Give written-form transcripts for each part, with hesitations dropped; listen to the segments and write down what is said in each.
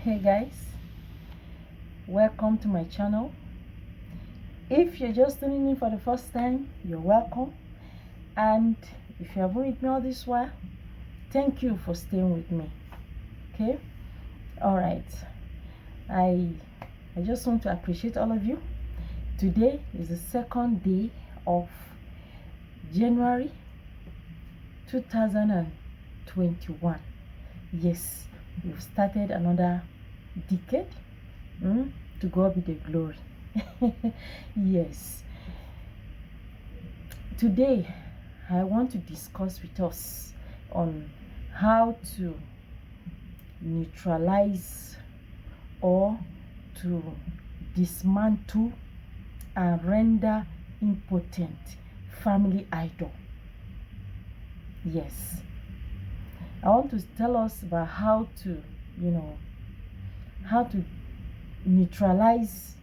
Hey guys, welcome to my channel. If you're just tuning in for the first time, you're welcome. And if you have been with me all this while, thank you for staying with me. Okay? Alright. I just want to appreciate all of you. Today is the second day of January 2021. Yes, we've started another decade. To God be the glory. Yes, today I want to discuss with us on how to neutralize or to dismantle and render impotent family idol. Yes, I want to tell us about how to neutralize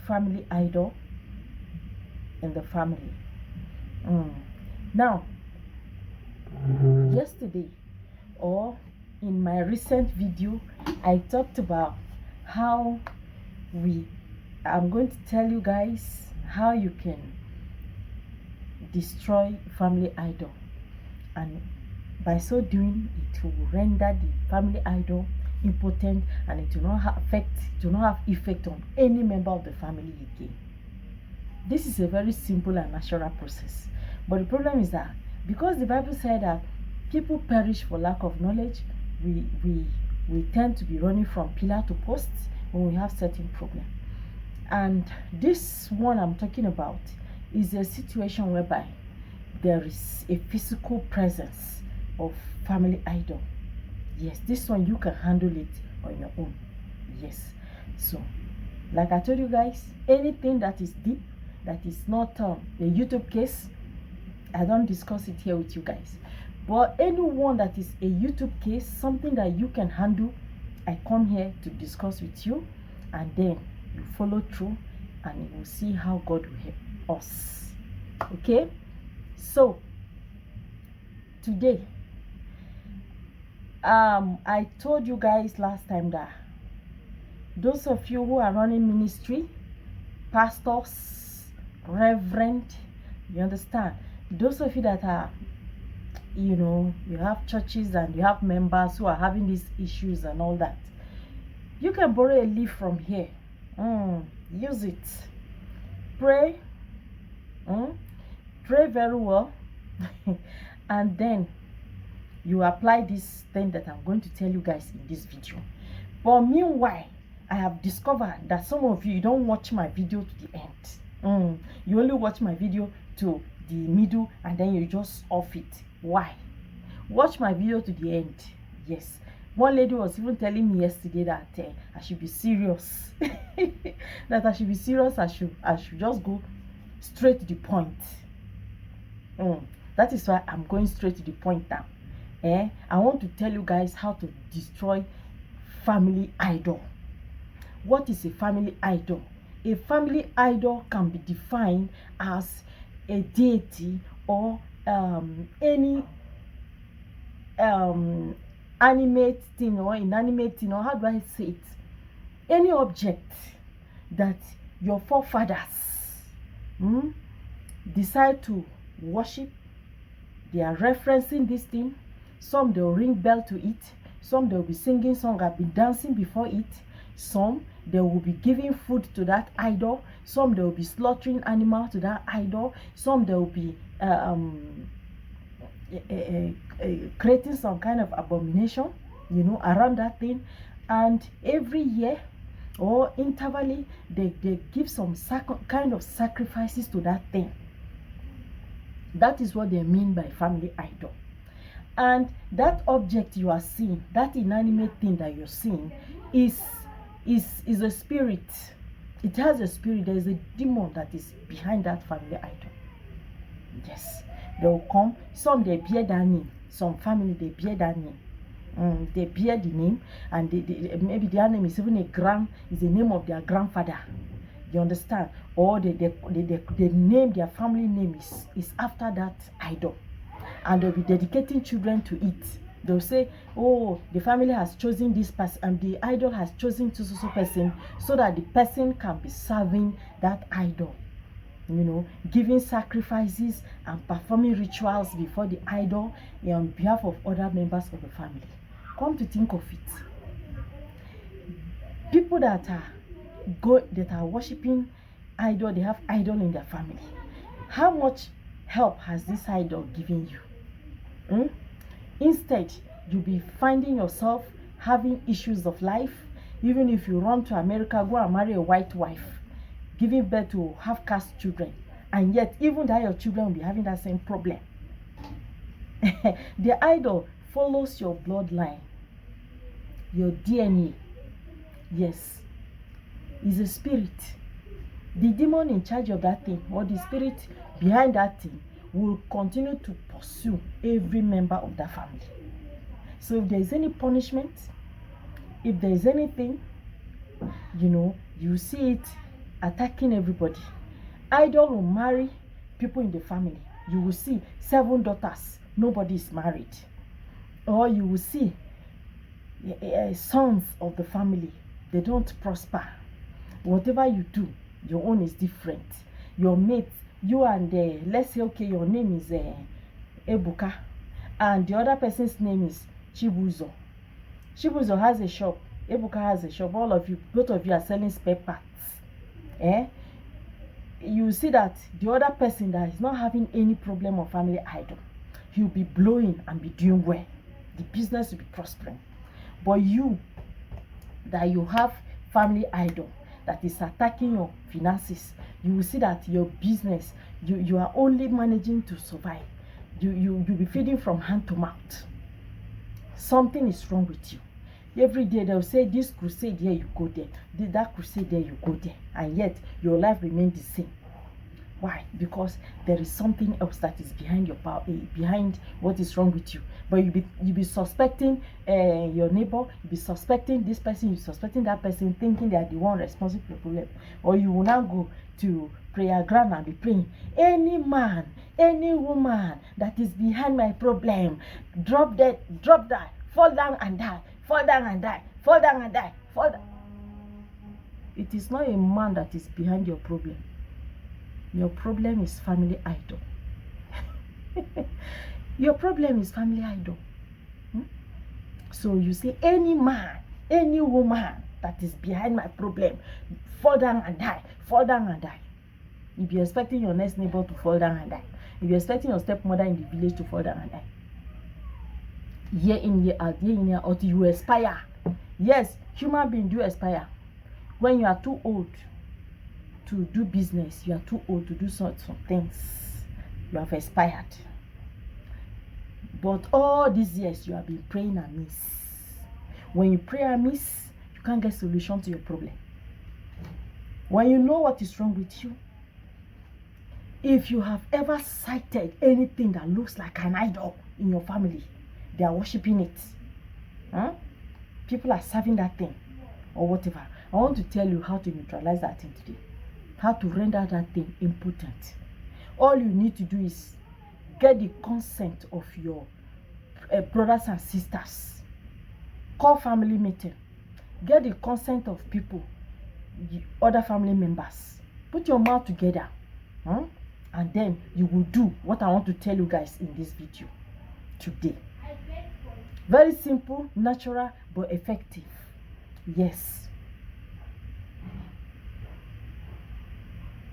family idol in the family. Now, yesterday or in my recent video, I talked about how I'm going to tell you guys how you can destroy family idol, and by so doing it will render the family idol impotent, and it will not have effect on any member of the family again. This is a very simple and natural process, but the problem is that because the Bible said that people perish for lack of knowledge, we tend to be running from pillar to post when we have certain problem. And this one I'm talking about is a situation whereby there is a physical presence of family idol. Yes, this one you can handle it on your own. Yes, so like I told you guys, anything that is deep, that is not a YouTube case, I don't discuss it here with you guys. But anyone that is a YouTube case, something that you can handle, I come here to discuss with you, and then you follow through and you will see how God will help us. Okay, so today I told you guys last time that those of you who are running ministry, pastors, reverend, you understand, those of you that are, you have churches and you have members who are having these issues and all that, you can borrow a leaf from here. Use it. Pray. Pray very well. And then you apply this thing that I'm going to tell you guys in this video. But meanwhile, I have discovered that some of you don't watch my video to the end. You only watch my video to the middle and then you just off it. Why? Watch my video to the end. Yes, one lady was even telling me yesterday that I should be serious. That I should be serious. I should just go straight to the point. That is why I'm going straight to the point now. I want to tell you guys how to destroy family idol. What is a family idol? A family idol can be defined as a deity or any animate thing or inanimate thing, or how do I say it? Any object that your forefathers decide to worship. They are referencing this thing. Some they'll ring bell to it. Some they'll be singing song and be dancing before it. Some they will be giving food to that idol. Some they will be slaughtering animal to that idol. Some they will be creating some kind of abomination, around that thing. And every year or intervally, they give some kind of sacrifices to that thing. That is what they mean by family idol. And that object you are seeing, that inanimate thing that you're seeing, is a spirit. It has a spirit. There is a demon that is behind that family idol. Yes, they will come. Some they bear that name. Some family they bear that name. They bear the name, and maybe their name is even is the name of their grandfather. You understand? Or they name, their family name is after that idol, and they'll be dedicating children to it. They'll say, oh, the family has chosen this person, and the idol has chosen so person, so that the person can be serving that idol, giving sacrifices and performing rituals before the idol on behalf of other members of the family. Come to think of it, people that are worshiping idol, they have idol in their family. How much help has this idol given you? Instead, you'll be finding yourself having issues of life. Even if you run to America, go and marry a white wife, giving birth to half-caste children, and yet even that your children will be having that same problem. The idol follows your bloodline, your DNA. Yes, is a spirit. The demon in charge of that thing, or the spirit behind that thing, will continue to pursue every member of that family. So if there is any punishment, if there is anything, you see it attacking everybody. Idol will marry people in the family. You will see 7 daughters, nobody is married. Or you will see sons of the family, they don't prosper. Whatever you do, your own is different. Your mate, you and let's say, okay, your name is Ebuka, and the other person's name is Chibuzo. Chibuzo has a shop, Ebuka has a shop. Both of you are selling spare parts. You see that the other person that is not having any problem of family idol, he'll be blowing and be doing well. The business will be prospering. But you, that you have family idol that is attacking your finances, you will see that your business, you are only managing to survive. You'll be feeding from hand to mouth. Something is wrong with you. Every day they'll say, this crusade here, you go there. That crusade there, you go there. And yet your life remains the same. Why? Because there is something else that is behind your power, behind what is wrong with you. But you be suspecting your neighbor, you be suspecting this person, you suspecting that person, thinking they are the one responsible for the problem. Or you will now go to prayer ground and be praying, any man, any woman that is behind my problem, drop that, fall down and die, fall down and die, fall down and die, fall down. It is not a man that is behind your problem. Your problem is family idol. Your problem is family idol. So you say, any man, any woman that is behind my problem, fall down and die, fall down and die. If you're expecting your next neighbor to fall down and die, if you're expecting your stepmother in the village to fall down and die, year in, year out, until you expire. Yes, human beings do expire. When you are too old to do business, you are too old to do some things, you have expired. But all these years you have been praying amiss. When you pray amiss, you can't get solution to your problem. When you know what is wrong with you, if you have ever sighted anything that looks like an idol in your family, they are worshiping it. People are serving that thing or whatever. I want to tell you how to neutralize that thing today. How to render that thing impotent. All you need to do is get the consent of your brothers and sisters. Call family meeting. Get the consent of people, other family members. Put your mouth together. And then you will do what I want to tell you guys in this video today. Very simple, natural, but effective. Yes.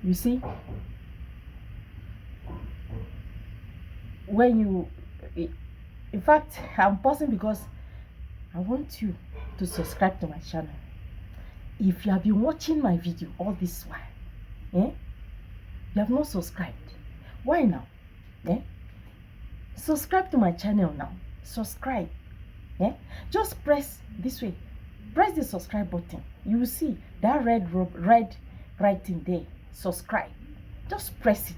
You see, when you, in fact, I'm pausing because I want you to subscribe to my channel. If you have been watching my video all this while, you have not subscribed. Why now? Subscribe to my channel now. Subscribe. Just press this way. Press the subscribe button. You will see that red writing there. Subscribe. Just press it.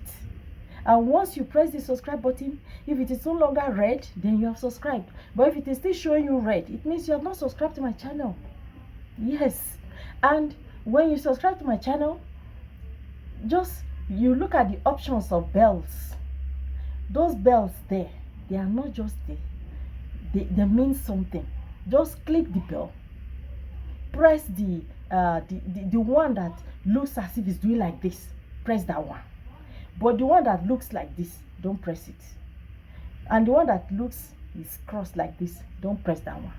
And once you press the subscribe button, if it is no longer red, then you have subscribed. But if it is still showing you red, it means you have not subscribed to my channel. Yes. And when you subscribe to my channel, just you look at the options of bells. Those bells there, they are not just there. they mean something. Just click the bell, press the one that looks as if it's doing like this, press that one. But the one that looks like this, don't press it. And the one that looks is crossed like this, don't press that one.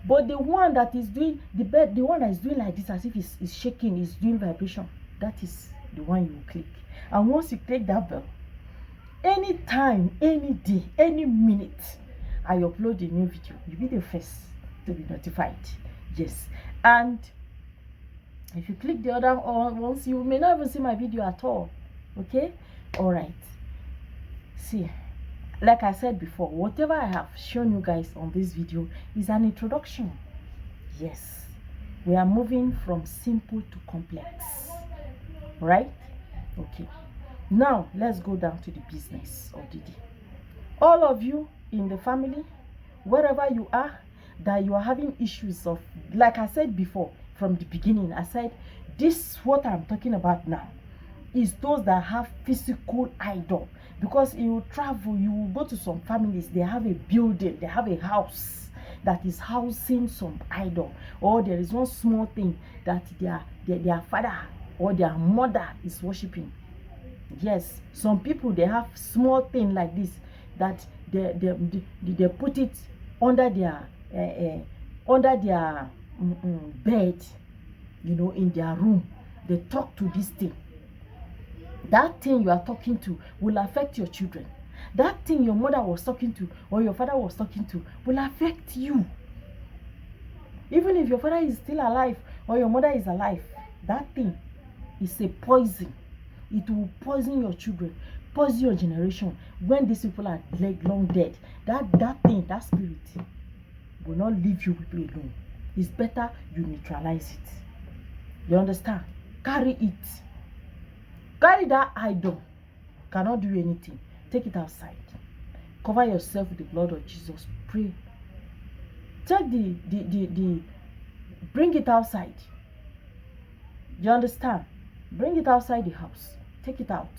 But the one that is doing the one that is doing like this, as if it's shaking, is doing vibration, that is the one you click. And once you click that bell, anytime, any day, any minute I upload a new video, you'll be the first to be notified. Yes. And if you click the other ones, you may not even see my video at all. Okay? All right. See, like I said before, whatever I have shown you guys on this video is an introduction. Yes, we are moving from simple to complex, right? Okay, now let's go down to the business of the day. All of you in the family, wherever you are, that you are having issues of, like I said before from the beginning, I said this, what I'm talking about now is those that have physical idol. Because you travel, you will go to some families, they have a building, they have a house that is housing some idol, or there is one small thing that their father or their mother is worshiping. Yes, some people, they have small thing like this that they put it under their bed, you know, in their room. They talk to this thing. That thing you are talking to will affect your children. That thing your mother was talking to or your father was talking to will affect you. Even if your father is still alive or your mother is alive, that thing is a poison. It will poison your children, poison your generation. When these people are long dead, that thing, that spirit will not leave you alone. It's better you neutralize it. You understand? Carry it. Carry that idol. Cannot do anything. Take it outside. Cover yourself with the blood of Jesus. Pray. Take bring it outside. You understand? Bring it outside the house. Take it out.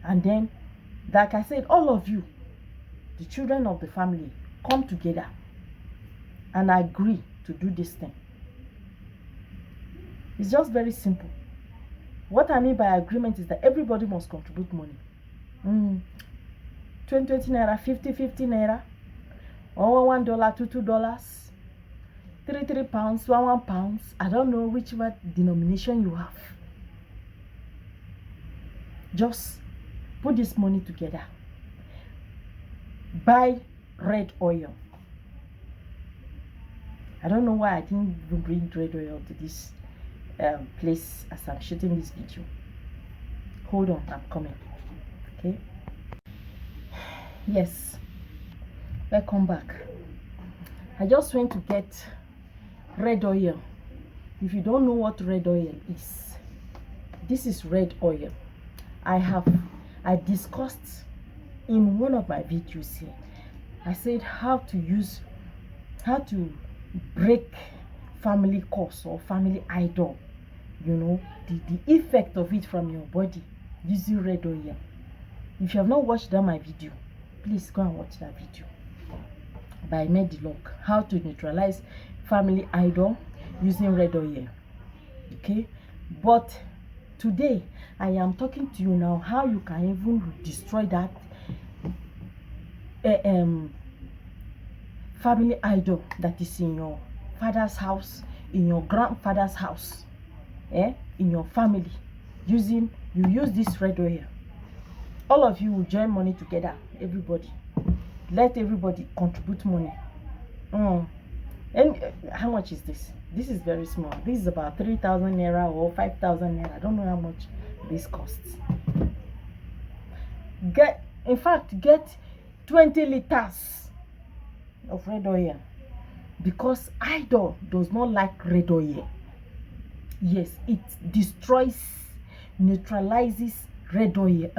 And then, like I said, all of you, the children of the family, come together and agree to do this thing. It's just very simple. What I mean by agreement is that everybody must contribute money. 20 naira, 50 naira, or $1, $2, £3 pounds, £1. I don't know whichever denomination you have. Just put this money together. Buy red oil. I don't know why I didn't even bring red oil to this place as I'm shooting this video. Hold on, I'm coming. Okay. Yes, welcome back. I just went to get red oil. If you don't know what red oil is, this is red oil. I discussed in one of my videos here. I said how to break family curse or family idol. You know, the effect of it from your body using red oil. If you have not watched that my video, please go and watch that video by Medilock. How to neutralize family idol using red oil. Okay, but today I am talking to you now how you can even destroy that family idol that is in your father's house, in your grandfather's house, in your family. You use this red oil. All of you will join money together. Everybody, let everybody contribute money. And how much is this? This is very small. This is about 3,000 naira or 5,000 naira. I don't know how much this costs. Get 20 liters of red oil, because idol does not like red oil. Yes, it destroys, neutralizes red oil,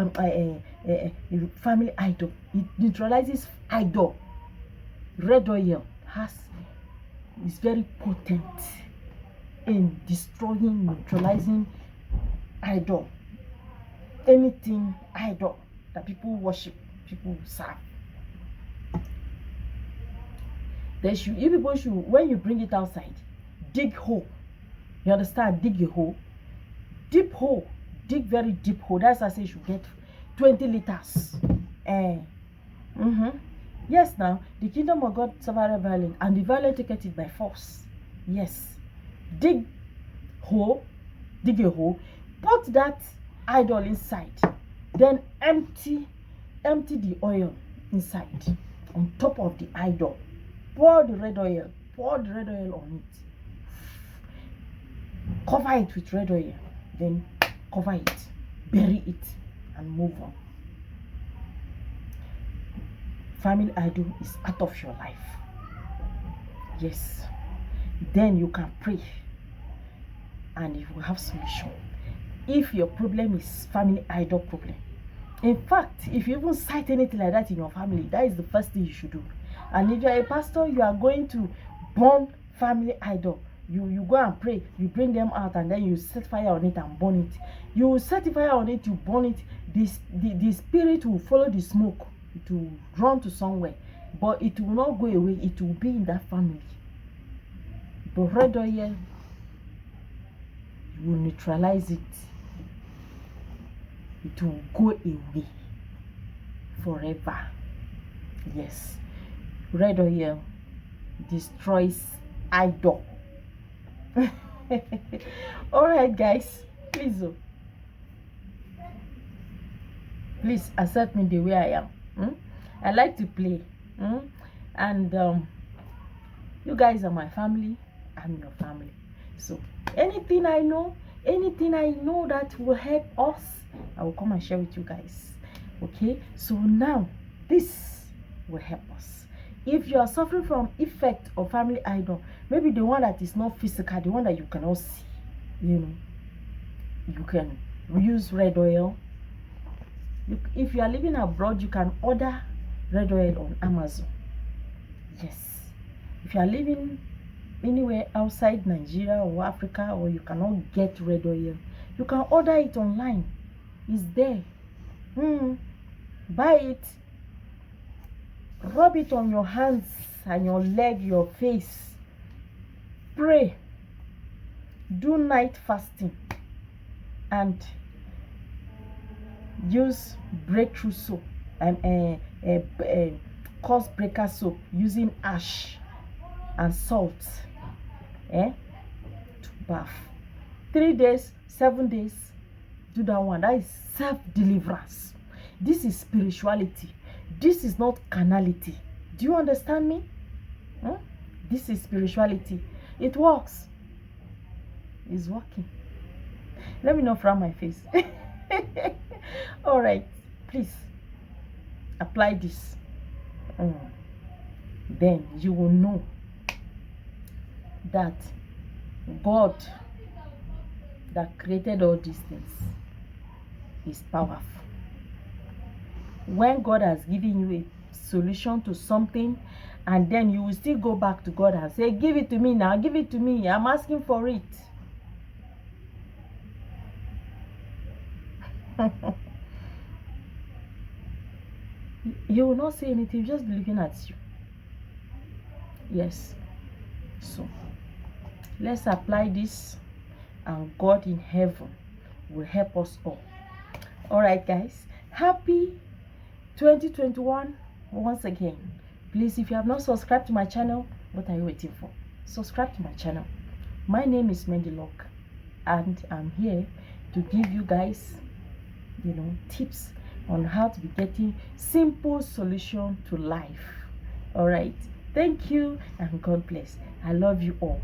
family idol. It neutralizes idol. Red oil is very potent in destroying, neutralizing idol. Anything idol that people worship, people serve. You people should, when you bring it outside, dig hole. You understand? Dig a hole, deep hole, dig very deep hole. That's why I say you should get 20 liters. Yes, now the kingdom of God suffereth violent, and the violent taketh it by force. Yes, dig hole, dig a hole, put that idol inside, then empty the oil inside on top of the idol. Pour the red oil on it. Cover it with red oil, then cover it, bury it, and move on. Family idol is out of your life. Yes, then you can pray and you will have solution. If your problem is family idol problem, in fact, if you even cite anything like that in your family, that is the first thing you should do. And if you are a pastor, you are going to burn family idol. You go and pray, you bring them out, and then you set fire on it and burn it. You set fire on it, you burn it. The spirit will follow the smoke. It will run to somewhere, but it will not go away. It will be in that family. But red oil, you will neutralize it. It will go away forever. Yes, red oil destroys idol. All right, guys, please accept me the way I am. I like to play, and you guys are my family. I'm your family. So anything I know that will help us, I will come and share with you guys. Okay, so now this will help us. If you are suffering from effect of family idol, maybe the one that is not physical, the one that you cannot see, you can use red oil. If you are living abroad, you can order red oil on Amazon. Yes, if you are living anywhere outside Nigeria or Africa, or you cannot get red oil, you can order it online. It's there. Buy it, rub it on your hands and your leg, your face, pray, do night fasting, and use breakthrough soap and curse breaker soap using ash and salt to bath 3 days, 7 days. Do that one. That is self-deliverance. This is spirituality. This is not carnality. Do you understand me? This is spirituality. It works. It's working. Let me not frown my face. All right, please apply this. Then you will know that God that created all these things is powerful. When God has given you a solution to something, and then you will still go back to God and say, give it to me now, give it to me, I'm asking for it. You will not say anything, just be looking at you. Yes, so let's apply this, and God in heaven will help us all. All right, guys, happy 2021 once again. Please, if you have not subscribed to my channel, what are you waiting for? Subscribe to my channel. My name is Mendilock, and I'm here to give you guys tips on how to be getting simple solution to life. All right, thank you, and God bless. I love you all.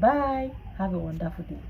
Bye. Have a wonderful day.